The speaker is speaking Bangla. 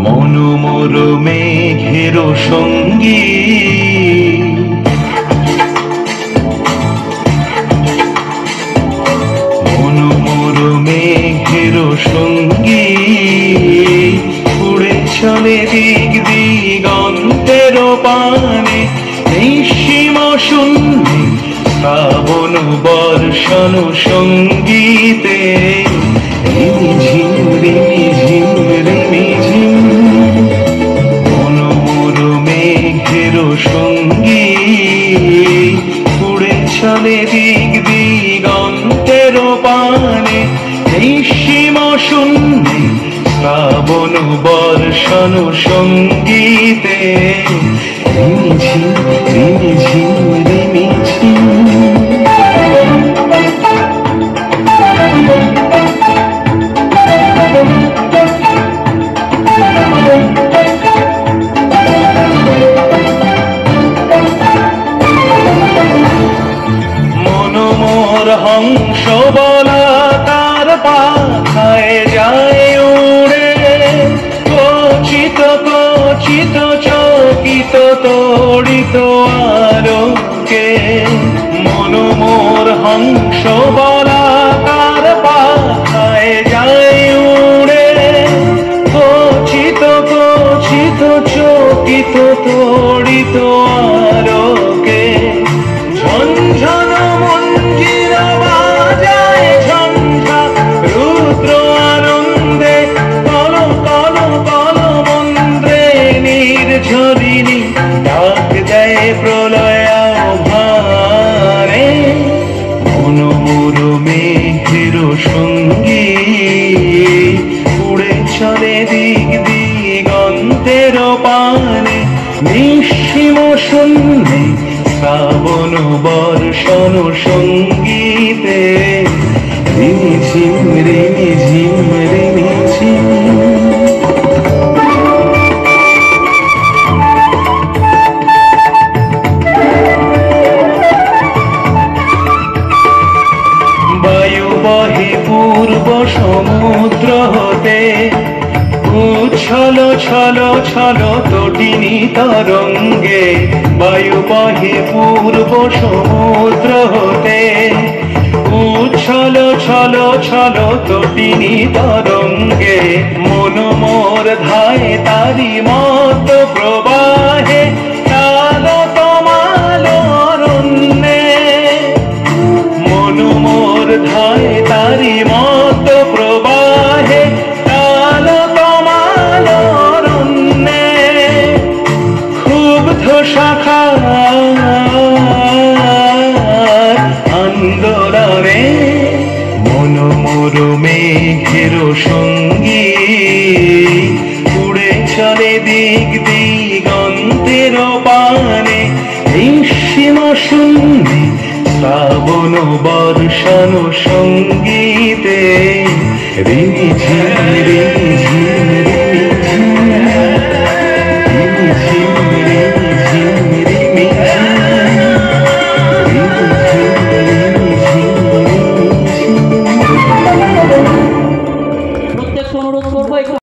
মনোমোর মেঘের সঙ্গী মনোমোর মেঘের সঙ্গী উড়ে চলে দিক দিগন্তের পানে নিঃসীম শূন্যে শ্রাবণ বর্ষণ সঙ্গীতে রিমিঝিম রিমিঝিম রিমিঝিম মনোমোর মেঘের সঙ্গী উড়ে চলে দিক দিগন্তের পানে নিঃসীম শূন্যে শ্রাবণ বর্ষণ সঙ্গীতে রিমিঝিম রিমিঝিম রিমিঝিম মনোমোর হংস বলা তার পাখায় যায় উড়ে কচিত কচিত চকিত তড়িত আলোকে মনোমোর হংস বলা তার পাখায় যায় উড়ে কচিত কচিত চকিত তড়িত আলোকে ঝনঝন মঞ্জির বাজায় ঝঞ্ঝা রুদ্র আনন্দে কল কল কল মন্দ্রে নির্ঝরিণী ডাক দেয় প্রলয়াভারে মনোমোর মেঘের সঙ্গী উড়ে চলে দিক দিগন্তের পানে নিঃসীম শূন্যে শ্রাবণ বর্ষণ সঙ্গীতে রিমিঝিম রিমিঝিম রিমিঝিম বায়ু বহে পূর্ব সমুদ্র হতে উচ্ছল ছল ছল তটিনী তরঙ্গে বায়ু বহে পূর্ব সমুদ্র হতে উচ্ছল ছল ছল তটিনী তরঙ্গে মনোমোর ধায় তারি মত প্রবাহে কাল তমাল অরণ্যে মনোমোর ধায় তারি মত প্রবাহে কাল তমাল অরণ্যে ক্ষুব্ধ শাখা আন্দোলনে মনোমোর মেঘের সঙ্গী উড়ে চলে দিক দিগন্তের পানে নিঃসীম শূন্যে শ্রাবণ বর্ষণ সঙ্গীতে রিমিঝিম রিমিঝিম